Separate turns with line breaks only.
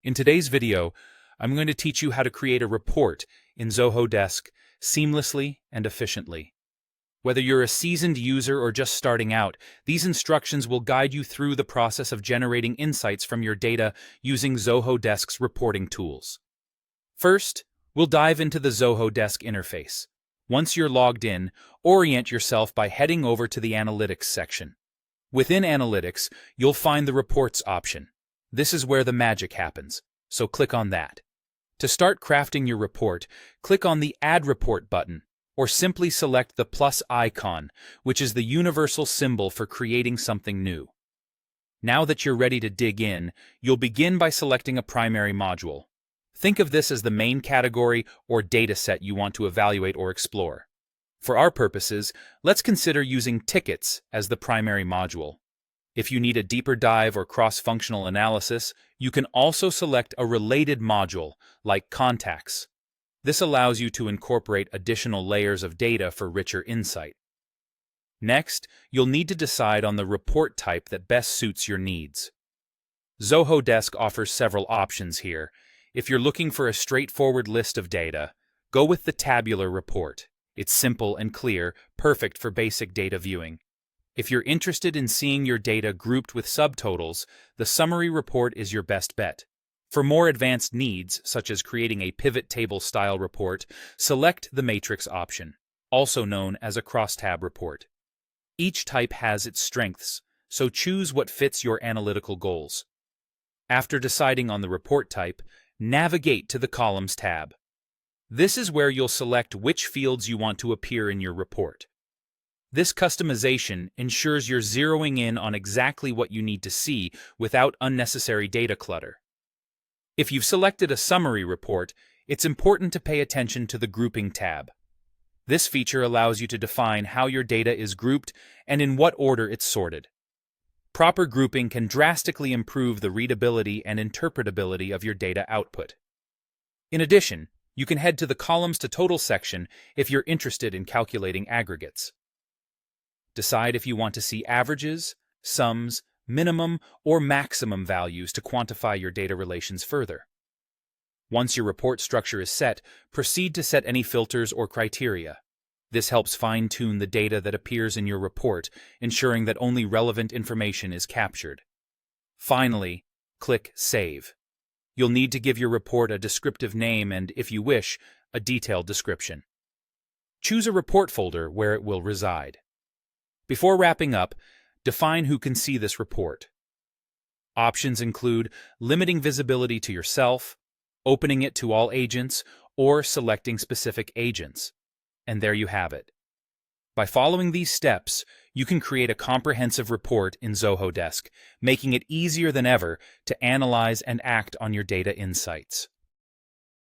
In today's video, I'm going to teach you how to create a report in Zoho Desk seamlessly and efficiently. Whether you're a seasoned user or just starting out, these instructions will guide you through the process of generating insights from your data using Zoho Desk's reporting tools. First, we'll dive into the Zoho Desk interface. Once you're logged in, orient yourself by heading over to the Analytics section. Within Analytics, you'll find the Reports option. This is where the magic happens, so click on that. To start crafting your report, click on the Add Report button, or simply select the plus icon, which is the universal symbol for creating something new. Now that you're ready to dig in, you'll begin by selecting a primary module. Think of this as the main category or data set you want to evaluate or explore. For our purposes, let's consider using tickets as the primary module. If you need a deeper dive or cross-functional analysis, you can also select a related module, like contacts. This allows you to incorporate additional layers of data for richer insight. Next, you'll need to decide on the report type that best suits your needs. Zoho Desk offers several options here. If you're looking for a straightforward list of data, go with the tabular report. It's simple and clear, perfect for basic data viewing. If you're interested in seeing your data grouped with subtotals, the summary report is your best bet. For more advanced needs, such as creating a pivot table style report, select the matrix option, also known as a crosstab report. Each type has its strengths, so choose what fits your analytical goals. After deciding on the report type, navigate to the Columns tab. This is where you'll select which fields you want to appear in your report. This customization ensures you're zeroing in on exactly what you need to see without unnecessary data clutter. If you've selected a summary report, it's important to pay attention to the Grouping tab. This feature allows you to define how your data is grouped and in what order it's sorted. Proper grouping can drastically improve the readability and interpretability of your data output. In addition, you can head to the Columns to Total section if you're interested in calculating aggregates. Decide if you want to see averages, sums, minimum, or maximum values to quantify your data relations further. Once your report structure is set, proceed to set any filters or criteria. This helps fine-tune the data that appears in your report, ensuring that only relevant information is captured. Finally, click Save. You'll need to give your report a descriptive name and, if you wish, a detailed description. Choose a report folder where it will reside. Before wrapping up, define who can see this report. Options include limiting visibility to yourself, opening it to all agents, or selecting specific agents. And there you have it. By following these steps, you can create a comprehensive report in Zoho Desk, making it easier than ever to analyze and act on your data insights.